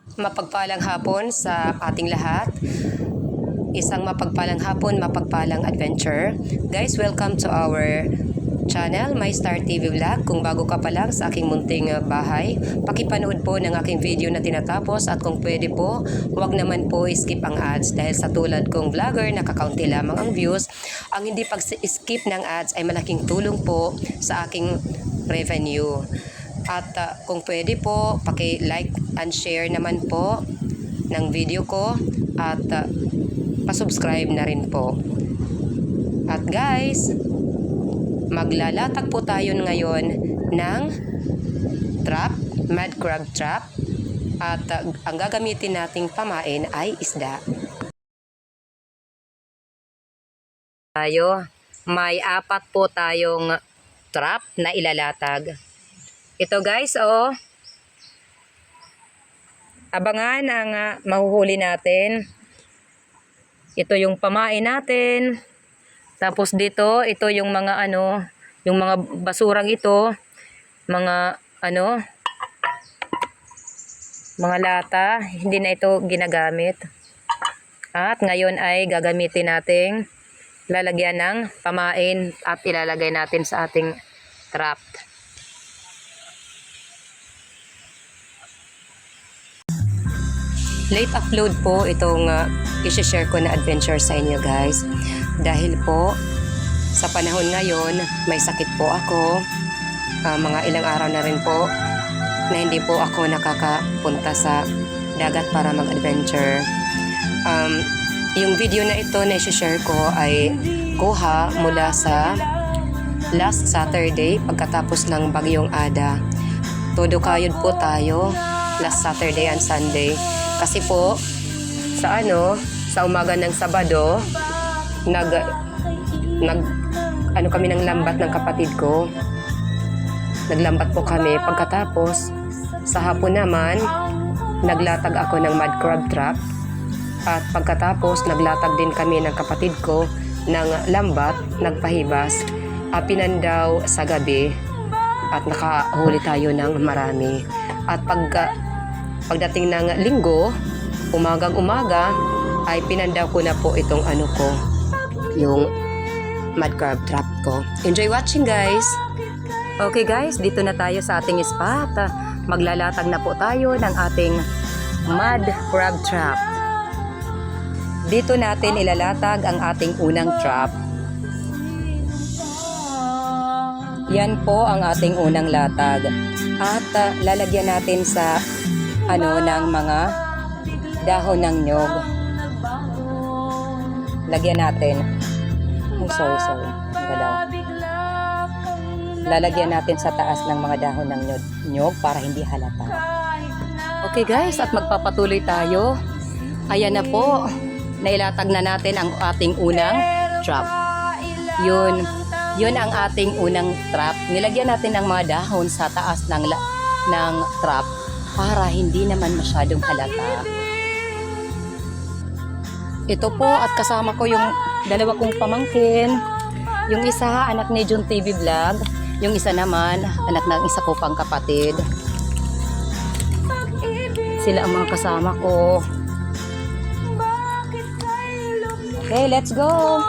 Mapagpalang hapon sa ating lahat. Isang mapagpalang hapon, mapagpalang adventure. Guys, welcome to our channel, My Star TV Vlog. Kung bago ka pa lang sa aking munting bahay, pakipanood po ng aking video na tinatapos at kung pwede po, huwag naman po skip ang ads dahil sa tulad kong vlogger, nakakaunti lamang ang views. Ang hindi pag-skip ng ads ay malaking tulong po sa aking revenue. At kung pwede po, paki-like and share naman po ng video ko at pa-subscribe na rin po. At guys, maglalatag po tayo ngayon ng trap, mud crab trap. At ang gagamitin nating pamain ay isda. May 4 po tayong trap na ilalatag. Ito guys, abangan ang mahuhuli natin. Ito yung pamain natin. Tapos dito, ito yung mga yung mga basurang ito, mga mga lata, hindi na ito ginagamit. At ngayon ay gagamitin nating lalagyan ng pamain at ilalagay natin sa ating trap. Late upload po itong i-share ko na adventure sa inyo guys. Dahil po sa panahon ngayon may sakit po ako. Mga ilang araw na rin po na hindi po ako nakakapunta sa dagat para mag-adventure. Yung video na ito na i-share ko ay kuha mula sa last Saturday pagkatapos ng bagyong Ada. Todo kayod po tayo last Saturday and Sunday. Kasi po, sa umaga ng Sabado, kami ng lambat ng kapatid ko. Naglambat po kami. Pagkatapos, sa hapon naman, naglatag ako ng mud crab trap. At pagkatapos, naglatag din kami ng kapatid ko ng lambat, nagpahibas, pinandaw sa gabi. At nakahuli tayo ng marami. At pagdating ng linggo, umagang-umaga, ay pinandaw ko na po itong yung mud crab trap ko. Enjoy watching guys! Okay guys, dito na tayo sa ating spot. Maglalatag na po tayo ng ating mud crab trap. Dito natin ilalatag ang ating unang trap. Yan po ang ating unang latag. At lalagyan natin sa ng mga dahon ng nyog. Lagyan natin. Sorry. Galaw. Lalagyan natin sa taas ng mga dahon ng nyog para hindi halata. Okay guys, at magpapatuloy tayo. Ayan na po. Nailatag na natin ang ating unang trap. Yun ang ating unang trap. Nilagyan natin ng mga dahon sa taas ng trap para hindi naman masyadong halata. Ito po at kasama ko yung dalawa kong pamangkin. Yung isa anak ni Jun TV Vlog, yung isa naman anak ng isa ko pang kapatid. Sila ang mga kasama ko. Okay, let's go!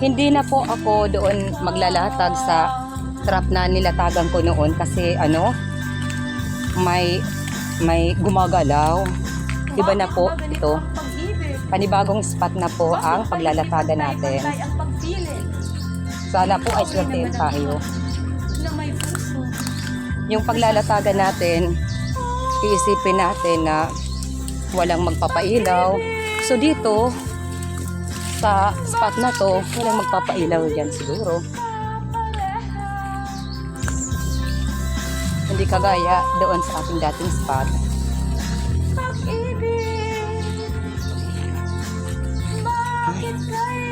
Hindi na po ako doon maglalatag sa trap na nilatagan ko noon kasi may gumagalaw. Iba na po ito. Panibagong spot na po ang paglalatagan natin. Sana po ay swertein tayo. Yung paglalatagan natin, iisipin natin na walang magpapailaw. So dito, sa spot na to, walang magpapailaw dyan siguro. Hindi kagaya doon sa ating dating spot.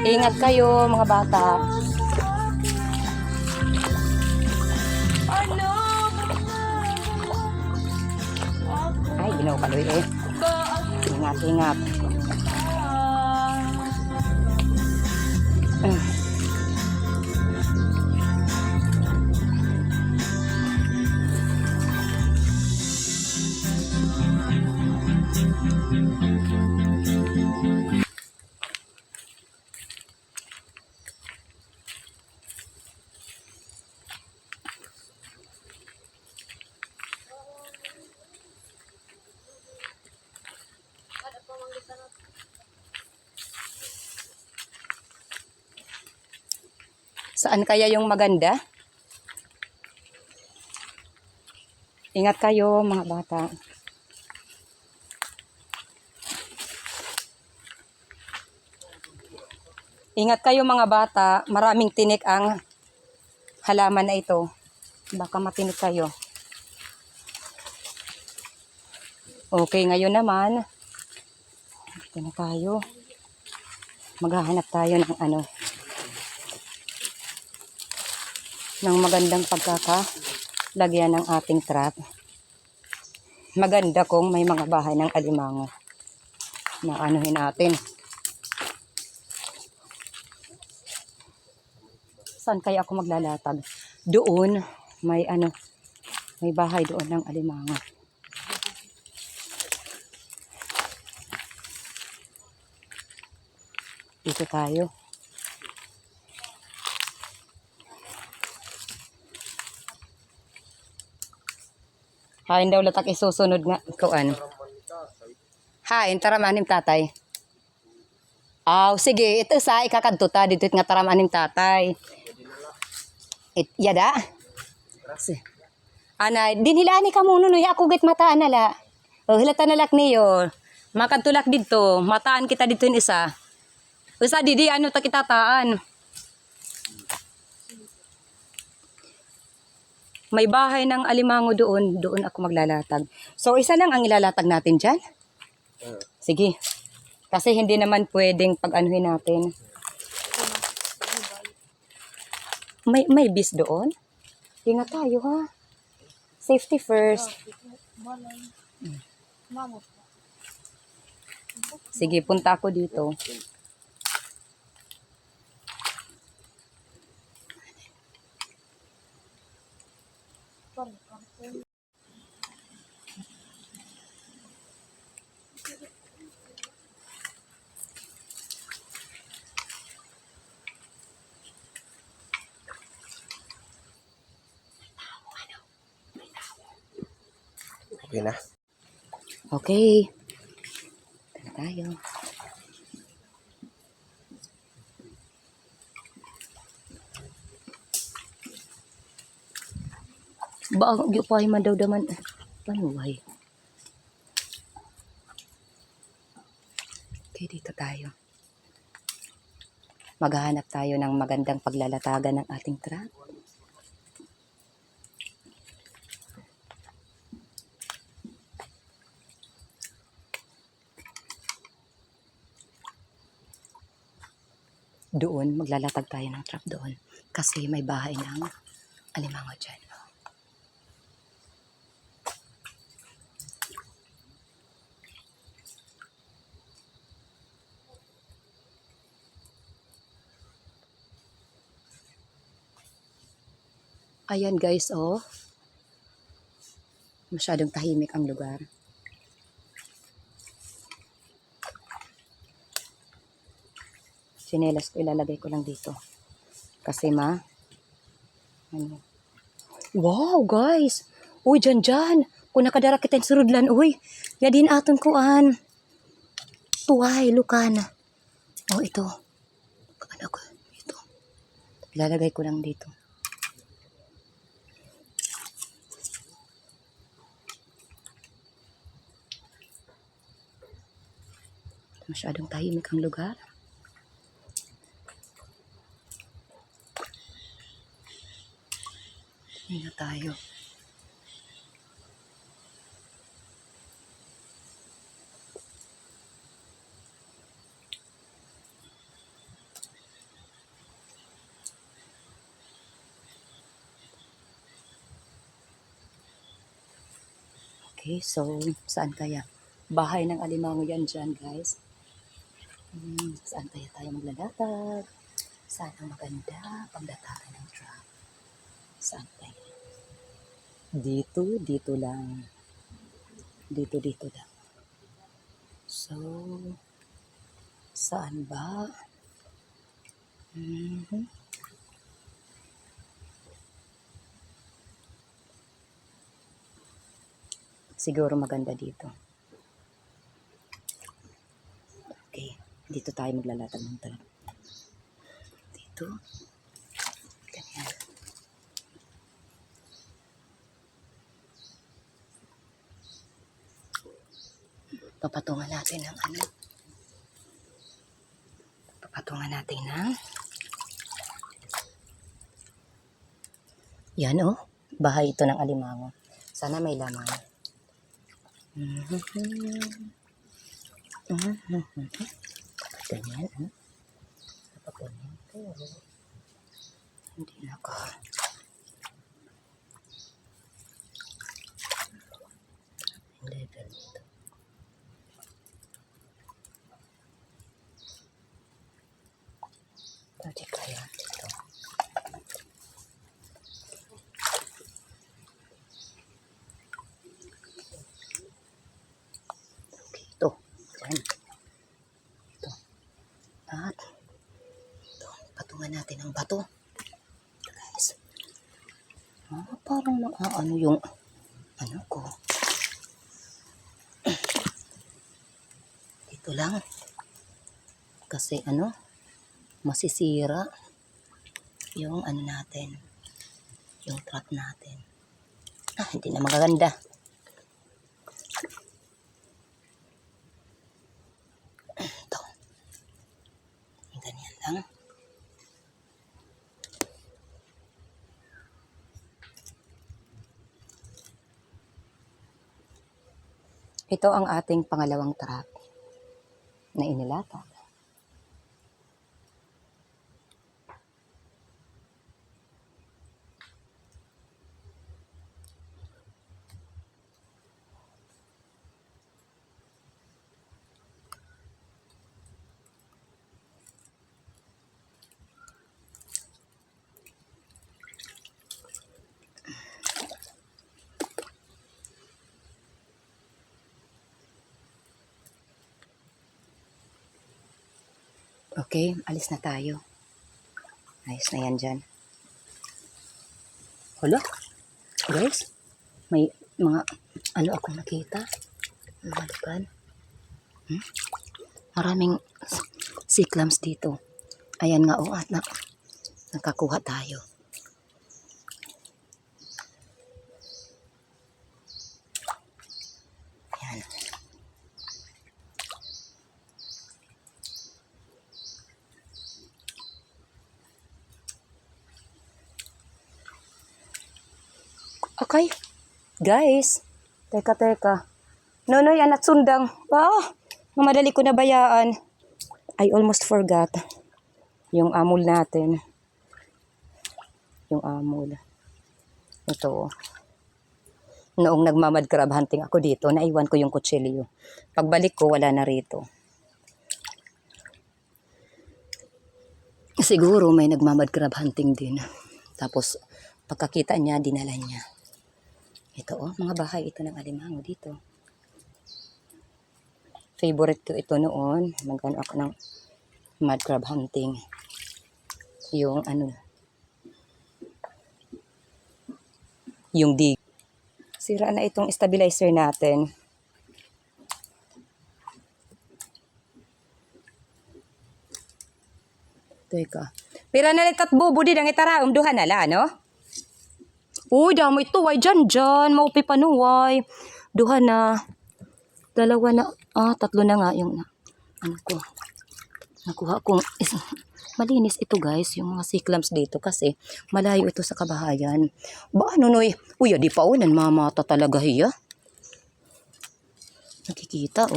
Ingat kayo mga bata. Ay, ginaw kaloy eh. Ingat. Saan kaya yung maganda? Ingat kayo mga bata. Ingat kayo mga bata. Maraming tinik ang halaman na ito. Baka matinik kayo. Okay, ngayon naman. Ito na tayo. Maghahanap tayo ng ng magandang pagkakalagyan ng ating trap. Maganda kung may mga bahay ng alimango na anuhin natin. Saan kaya ako maglalatag? Doon, may may bahay doon ng alimango. Dito tayo. Hain daw latak isusunod nga kuan. Hain taramanim tatay. Aw, sige, ito sa ikakadto ta dito nga taramanim tatay. Yada. Ana, dinhilani ka muno no ya ako git mataan nala. O hilata nalak niyo. Makadtulak dito, mataan kita dito isa. Usa didi ta kitataan. May bahay ng alimango doon. Doon ako maglalatag. So, isa lang ang ilalatag natin dyan. Sige. Kasi hindi naman pwedeng pag-anuhin natin. May bis doon? Ingat tayo ha. Safety first. Sige, punta ako dito. Okay na. Okay. Ito na tayo. Ba, giupay man daw daman. Panuhay. Okay, dito tayo. Maghahanap tayo ng magandang paglalatagan ng ating trap. Doon, maglalatag tayo ng trap doon. Kasi may bahay ng alimango dyan. Ayan guys, oh. Masyadong tahimik ang lugar. Chinelas ko, ilalagay ko lang dito. Kasi wow guys! Uy, dyan. Kung nakadara kita yung surudlan, uy. Yadin aton kuan. Tuway, lukan. Oh, ito. Ito. Ilalagay ko lang dito. Masyadong tahimik ang lugar. Hindi na tayo. Okay, so saan kaya? Bahay ng alimango yan dyan, guys. Saan kaya tayo maglalatag? Saan ang maganda paglatagan ng trap? Saan kaya? Dito lang. Dito lang. So, saan ba? Siguro maganda dito. Okay, dito tayo maglalatag ng trap. Dito. Papatungan natin ng ano. Papatungan natin ng yan bahay ito ng alimango. Sana may laman. Ganyan, Dapat ganyan. Pero, hindi na ka. Hindi ganito. Pwede kaya ito. Okay, ito. Yan. Ito. At ito. Patungan natin ang bato. Guys. Parang ano yung ano ko. Dito lang. Kasi masisira yung ano natin. Yung trap natin. Hindi na magaganda. Ito. Ganyan lang. Ito ang ating pangalawang trap na inilatag. Okay, alis na tayo. Ayos na yan dyan. Hala, guys, may mga akong nakita. Malakan. Maraming sea clams dito. Ayan nga at nakakuha tayo. Ayan. Okay. Guys, teka. Nonoy, anak sundang. Madali ko na bayaan. I almost forgot. Yung amul natin. Yung amul. Ito. Noong nagmamad crab hunting ako dito, naiwan ko yung kutsilyo. Pagbalik ko, wala na rito. Siguro may nagmamad crab hunting din. Tapos, pagkakita niya, dinala niya. Ito mga bahay ito ng alimango dito. Favorite ko ito noon. Nagano ako ng mud crab hunting. Yung yung dig. Sira na itong stabilizer natin. Teka. Pira na litat bubo di nang itara. Umduhan na la, no? Uy, damo ito. Ay, dyan. Maupi panuway. Duha na. Dalawa na. Tatlo na nga yung nakuha kong malinis ito guys, yung mga sea clams dito kasi malayo ito sa kabahayan. Noy? Uy, di pa nanmamata talaga hiya. Nakikita,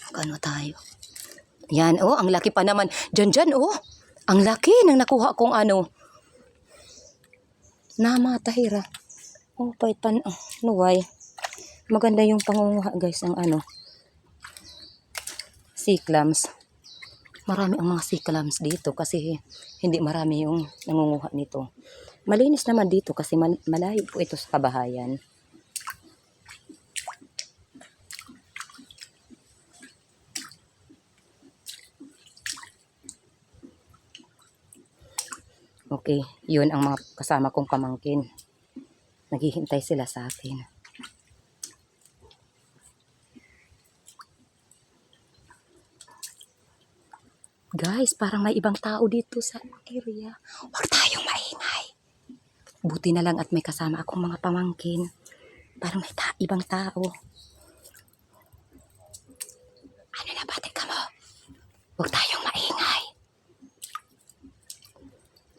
Magkano tayo? Yan, ang laki pa naman. Dyan, ang laki nang nakuha kong namatahira. Paitan, nuway. Maganda yung pangunguha guys ng sea clams. Marami ang mga sea clams dito kasi hindi marami yung nangunguha nito. Malinis naman dito kasi malayo po ito sa kabahayan. Okay, yun ang mga kasama kong pamangkin. Naghihintay sila sa akin. Guys, parang may ibang tao dito sa area. Huwag tayong maingay. Buti na lang at may kasama akong mga pamangkin. Parang may ibang tao. Ano na ba? Teka mo. Huwag tayong maingay.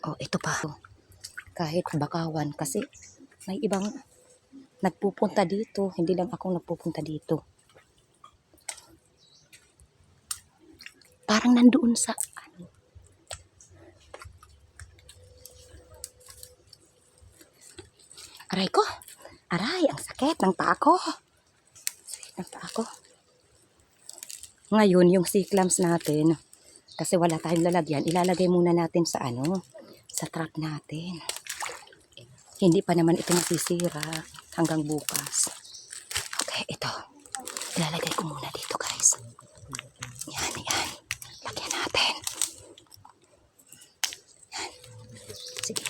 Oh, ito pa. Kahit bakawan kasi may ibang nagpupunta dito. Hindi lang ako nagpupunta dito. Parang nandoon sa ano. Aray ko. Aray, ang sakit ng paa ko. Sakit ng paa ko. Ngayon, yung C-clamps natin, kasi wala tayong lalagyan, ilalagay muna natin sa ano, sa trap natin. Hindi pa naman ito masisira hanggang bukas. Okay, ito. Ilalagay ko muna dito, guys. Yan, yan. Lagyan natin. Yan. Sige.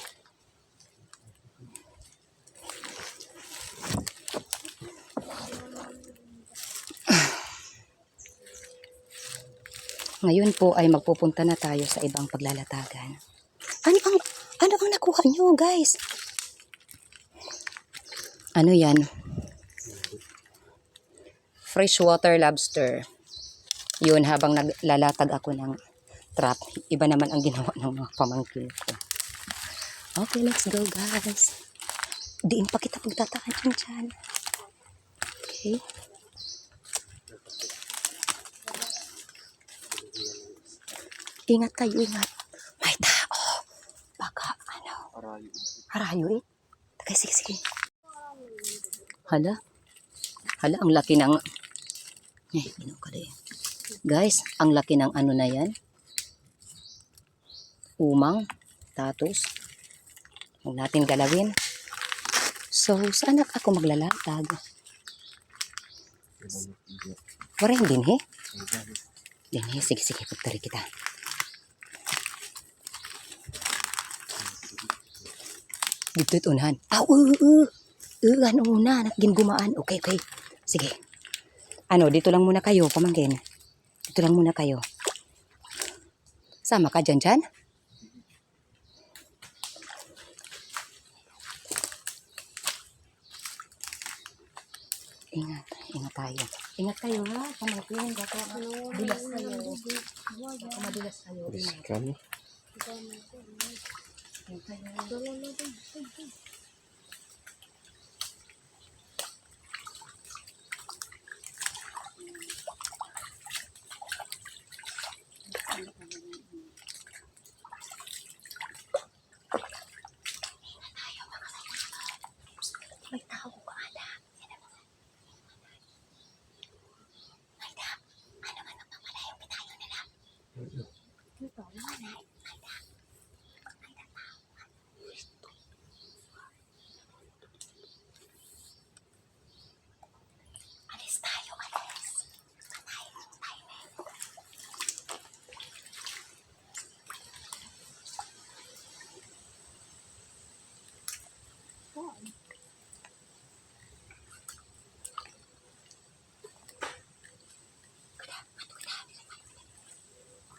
Ngayon po ay magpupunta na tayo sa ibang paglalatagan. Ano ang nakuha nyo, guys? Ano yan? Freshwater lobster. Yun, habang naglalatag ako ng trap, iba naman ang ginawa ng mga pamangkin ko. Okay, let's go, guys. Diin pa kita pagtatakan dyan. Okay. Ingat kayo, ingat. May tao. Baka, ano. Harayo eh. Sige, sige. Hala. Hala, ang laki ng... Guys, ang laki ng ano na yan. Umang. Tatos. Huwag natin galawin. So, saan ako maglalatag? Waring din, he? Din, he? Sige, sige. Pagtari kita. Dito ito unahan. Ano una, gingumaan. Okay, okay. Sige. Ano, dito lang muna kayo, pamangkin. Dito lang muna kayo. Sama ka dyan, dyan? Ingat, ingat tayo. Ingat kayo, ha? Pamangkin, baka madulas kayo. Baka madulas kayo. Riskan. May tao ka, ala. May tao. Ano man ang pamalayo, pitayo nila. Ito, manay. May tao. May tao. Alis tayo, alis.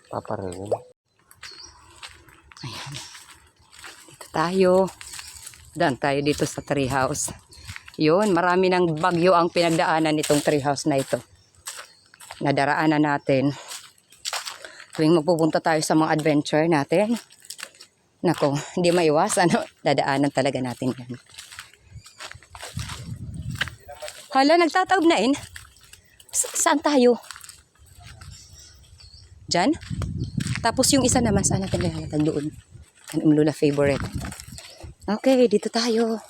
Paparin. Ayan. Dito tayo. Daan tayo dito sa treehouse. Yun, marami ng bagyo ang pinagdaanan nitong treehouse na ito. Nadaraanan natin. Tuwing magpupunta tayo sa mga adventure natin. Nako, hindi maiwasan. Dadaanan talaga natin yan. Hala, nagtataob na in. Saan tayo? Diyan? Tapos yung isa naman, saan natin lalatag doon? Ang Lola favorite. Okay, dito tayo.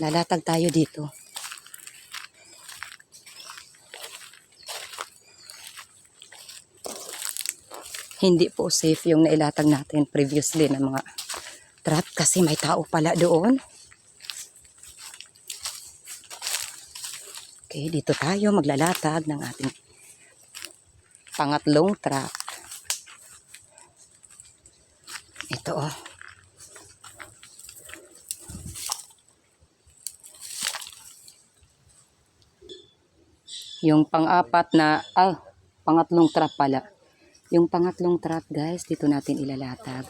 Lalatag tayo dito. Hindi po safe yung nailatag natin previously ng mga trap kasi may tao pala doon. Okay, dito tayo maglalatag ng ating pangatlong trap. Ito oh. Yung pang-apat na, pangatlong trap pala. Yung pangatlong trap guys, dito natin ilalatag.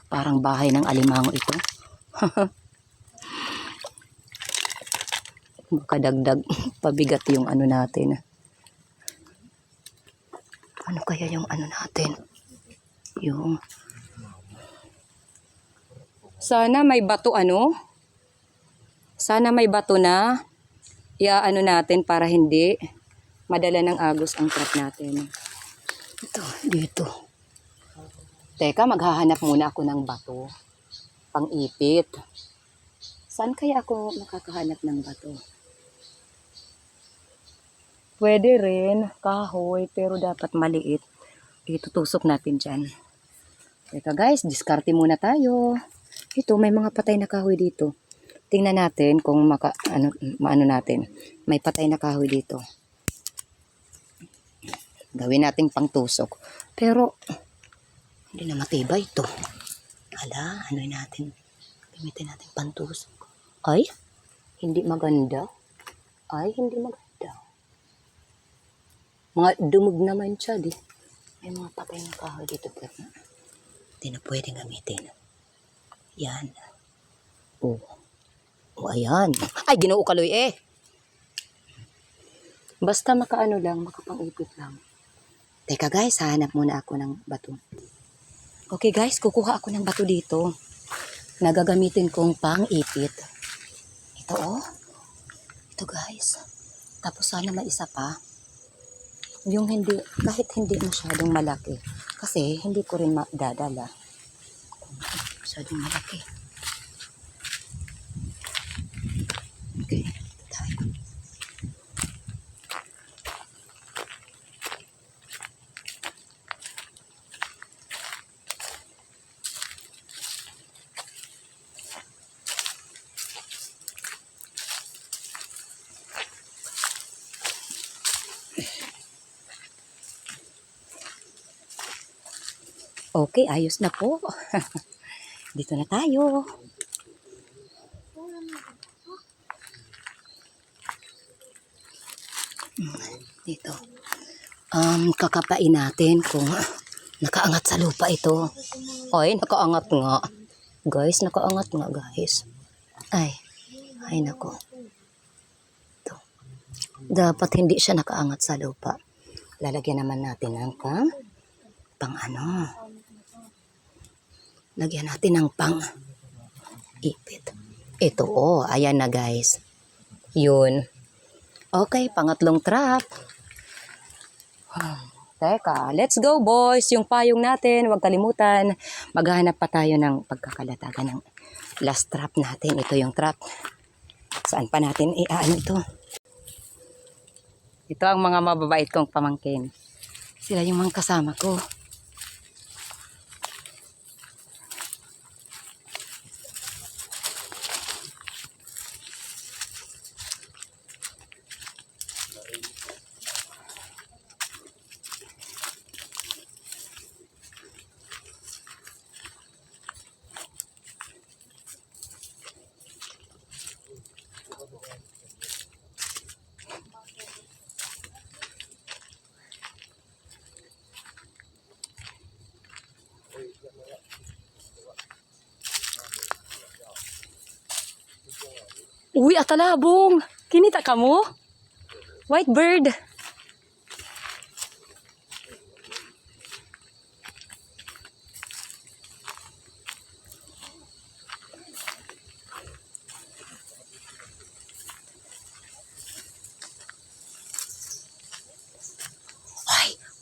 Parang bahay ng alimango ito. Baka dagdag pabigat yung ano natin. Ano kaya yung ano natin? Yung sana may bato ano? Sana may bato na iaano natin para hindi madala ng agos ang trap natin. Ito, dito. Teka, maghahanap muna ako ng bato. Pang-ipit. Saan kaya ako makakahanap ng bato? Pwede rin, kahoy, pero dapat maliit. Itutusok natin dyan. Teka guys, diskarte muna tayo. Ito, may mga patay na kahoy dito. Tingnan natin kung maano natin. May patay na kahoy dito. Gawin nating pangtusok. Pero, hindi na matibay ito. Hala, ano natin? Gamitin natin pangtusok. Ay, hindi maganda. Ay, hindi maganda. Mga dumog naman siya, di. May mga patay na kahoy dito, pero hindi na pwedeng gamitin. Yan. Oh. Oh, ayan. Ay, Ginoo kaloy eh. Basta makaano lang, makapang-ipit lang. Teka guys, hahanap muna ako ng bato. Okay guys, kukuha ako ng bato dito. Nagagamitin kong pang-ipit. Ito oh. Ito guys. Tapos sana may isa pa. Yung hindi, kahit hindi masyadong malaki. Kasi hindi ko rin madadala. Masyadong malaki. Okay, tayo. Okay, ayos na po. Dito na tayo. Dito. Kakapain natin kung nakaangat sa lupa ito. Ay, nakaangat nga. Guys, nakaangat nga guys. Ay nako. Ito. Dapat hindi siya nakaangat sa lupa. Lalagyan naman natin ng pang ano. Lagyan natin ng pang ipit. Ito oh, ayan na guys. Yun. Okay, pangatlong trap. Teka, let's go boys. Yung payong natin, huwag kalimutan. Maghahanap pa tayo ng pagkakalatagan ng last trap natin. Ito yung trap. Saan pa natin iaan ito? Ito ang mga mababait kong pamangkin. Sila yung mga kasama ko. Uy, atalabong! Kinita ka mo? White bird! Ay,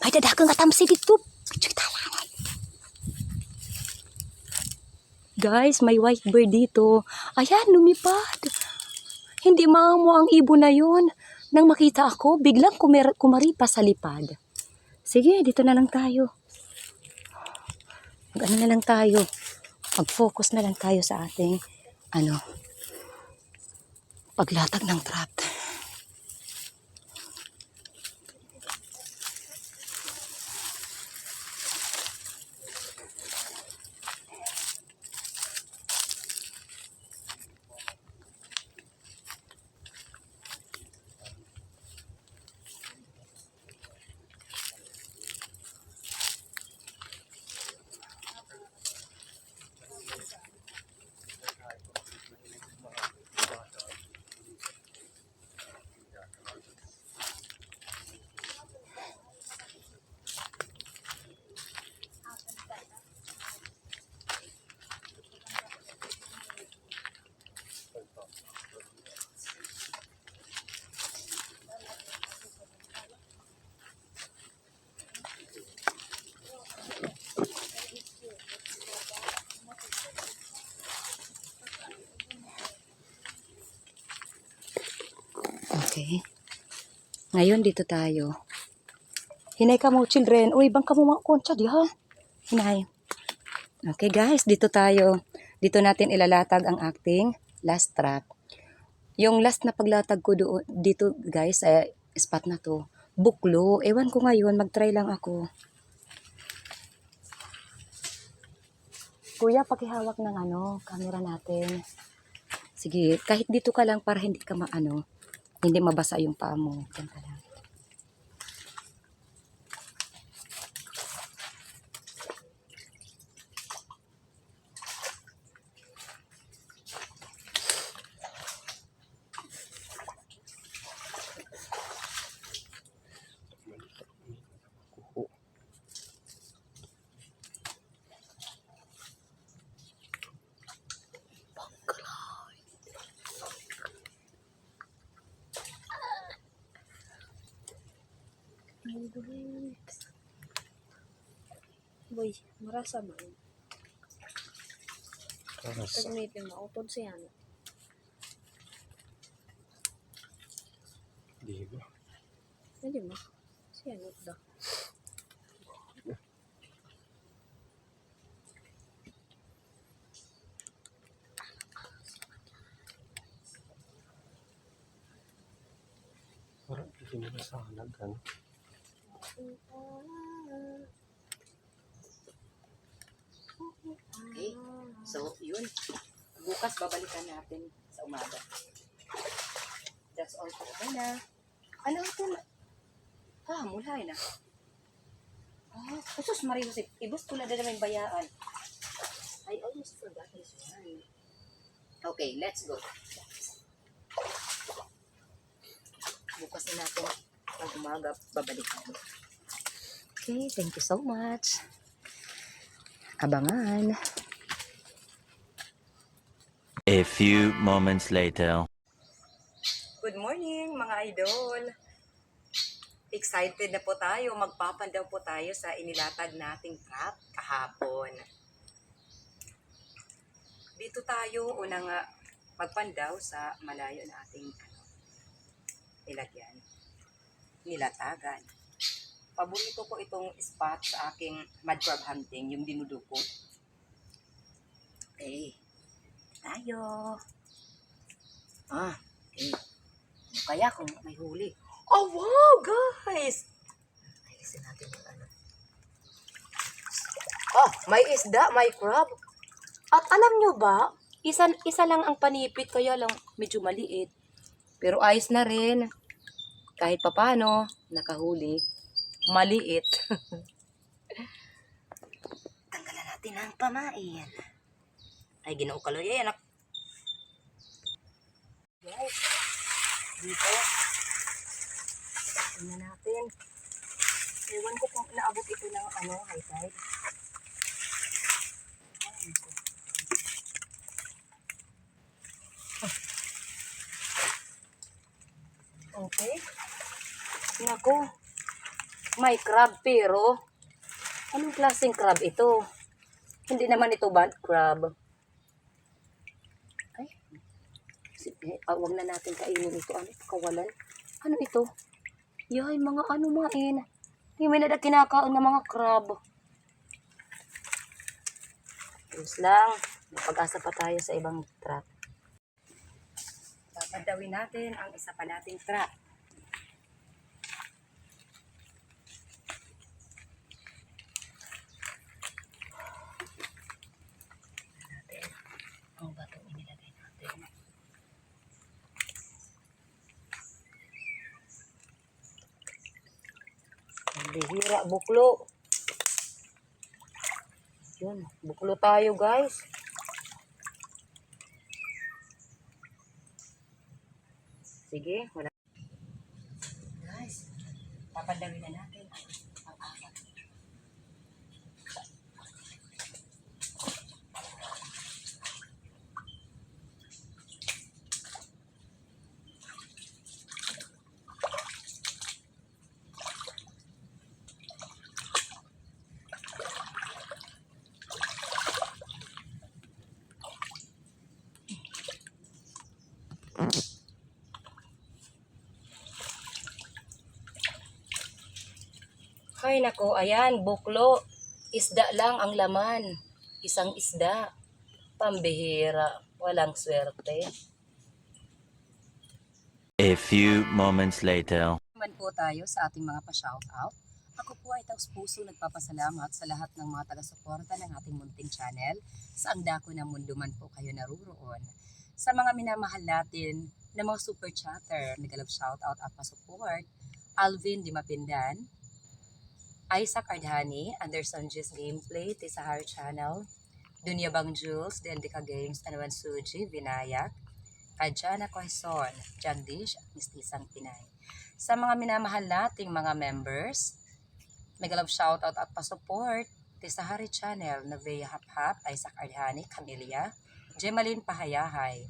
may dadagang katamsi dito. Guys, may white bird dito. Ayan, lumipad. Hindi maamo ang ibon na yun. Nang makita ako, biglang kumaripa sa lipad. Sige, dito na lang tayo. Mag-ano na lang tayo. Mag-focus na lang tayo sa ating, paglatag ng trap. Okay. Ngayon, dito tayo. Hinay ka mo, children. Uy, bang ka mo mga koncha, di ha? Hinay. Okay, guys, dito tayo. Dito natin ilalatag ang acting last trap. Yung last na paglatag ko doon, dito, guys, spot na to. Buklo. Ewan ko ngayon, mag-try lang ako. Kuya, pakihawak ng camera natin. Sige, kahit dito ka lang para hindi ka hindi mabasa yung paa mo. Diyan ka lang. Boy, marasa ba yun? Gagamitin mo, utod siya. Di ba? Hindi mo. Siya, not da. Parang hindi mo nasahanag, ano? Okay. So, yun. Bukas babalikan natin sa umaga. That's all for today na. Ano ito na? Mulay na. Sus, Maria Jose. Ibus ko na din naman bayaan. I almost forgot this one. Okay, let's go. Bukas na natin pag umaga babalikan. Okay, thank you so much. Abangan. A few moments later. Good morning mga idol. Excited na po tayo. Magpapandaw po tayo sa inilatag nating trap kahapon. Dito tayo unang magpandaw sa malayo na ating nilagyan. Nilatagan. Paborito ko itong spot sa aking mud crab hunting, yung dinudukot. Okay. Tayo. Okay. Ano kaya kung may huli? Oh, wow, guys! Ayusin natin yung may isda, may crab. At alam nyo ba, isa lang ang panipit, kaya lang medyo maliit. Pero ayos na rin. Kahit papano, nakahuli. Maliit. Tanggalan natin ang pamain. Ay, ginoo ka lang yan. Guys, dito. Tingnan natin. Ewan ko kung naabot ito ng high tide. Okay. Nako. May crab pero anong klaseng crab ito? Hindi naman ito band crab. Ay. Wag na natin kainin ito. Ano ito? Kawalan? Ano ito? Yay, mga main. Hindi may nada kinakaon ng mga crab. Tapos lang. Napag-asa pa tayo sa ibang trap. Papadawin natin ang isa pa nating trap. Ang batong inilagay natin. Ang bihira, buklo. Yun, buklo tayo guys. Sige, wala. Guys, papadawin na natin ang apat. Ay nako, ayan, buklo. Isda lang ang laman. Isang isda. Pambihira. Walang swerte. A few moments later. Naman po tayo sa ating mga pa-shoutout. Ako po ay taos puso nagpapasalamat sa lahat ng mga taga-suporta ng ating munting channel. Sa ang dako ng mundo man po kayo naruroon. Sa mga minamahal natin na mga super chatter, nagalab shoutout at pa-support. Alvin Dimapindan, Isaac Ardhani, Anderson G's Gameplay, Tisahar Channel, Dunya Bang Jules, Dendika Games, Anawan Suji, Vinayak, Kajana Quezon, Jagdish at Mistisang Pinay. Sa mga minamahal nating mga members, megalove shoutout at pa-support, Tisahari Channel, Navea Haphap, Isaac Ardhani, Camelia, Gemaline Pahayahay,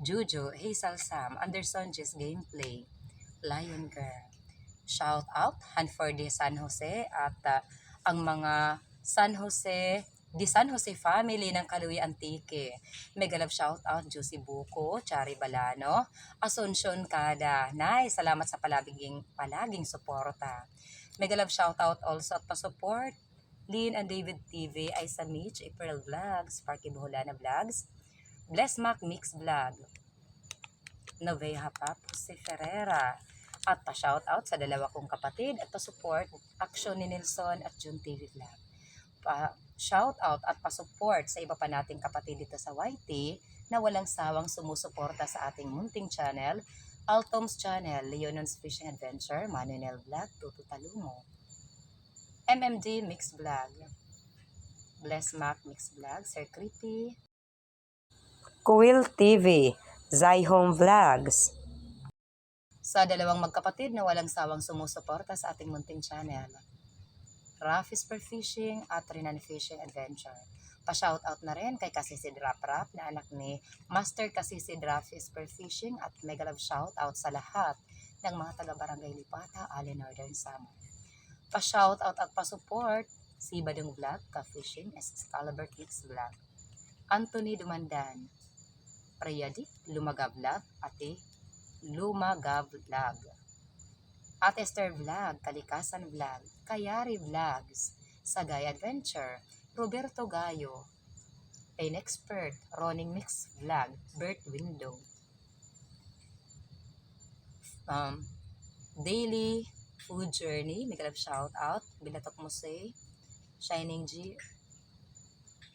Juju, Hazel Sam, Anderson G's Gameplay, Lion Girl. Shout out Hanford San Jose at ang mga San Jose family ng Kaluy Antique. Megalove shout out Juicy Buko, Chari Balano, Asuncion Kada. Nay, salamat sa palaging suporta. Megalove shout out also at pa-support Lynn and David TV, Isa Mitch, April Vlogs, Sparky Buholana Vlogs, Bless Mac Mix Vlog, Novea Hapap, si Ferrera, at pa-shoutout sa dalawa kong kapatid at pa-support Action ni Nelson at June TV Vlog. Pa-shoutout at pa-support sa iba pa nating kapatid dito sa YT na walang sawang sumusuporta sa ating munting channel, Altom's Channel, Leonon's Fishing Adventure, Manuel Vlog, Tutu Talumo, MMD Mix Vlog, Bless Mac Mix Vlog, Sir Creepy, Kuwil TV, Zai Home Vlogs. sa dalawang magkapatid na walang sawang sumusuporta sa ating munting channel, Raffis Per Fishing at Rinan Fishing Adventure. Pa-shoutout na rin kay Kasisid Rap Rap na anak ni Master Kasisid Raffis Per Fishing at megalove shoutout sa lahat ng mga taga-barangay Lipata, Ali Northern Samar. Pa-shoutout at pa-support si Badong Vlog, Ka-Fishing, Excalibur Kids Vlog, Anthony Dumandan, Priyadik Lumaga Vlog, Ate Lumaga Vlog, Ate Esther Vlog, Kalikasan Vlog, Kayari Vlogs, Sagay Adventure, Roberto Gayo, Pain Expert, Roning Mix Vlog, Bert Window, Daily Food Journey, megalove shout out, Bilatok Muse, Shining G,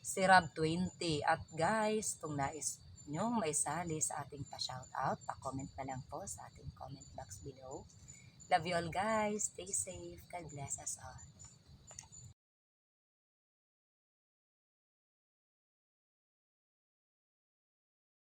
Sirab 20, at guys, kung nais nyong may sali sa ating pa-shoutout, pa-comment na lang po sa ating comment box below. Love you all guys. Stay safe. God bless us all.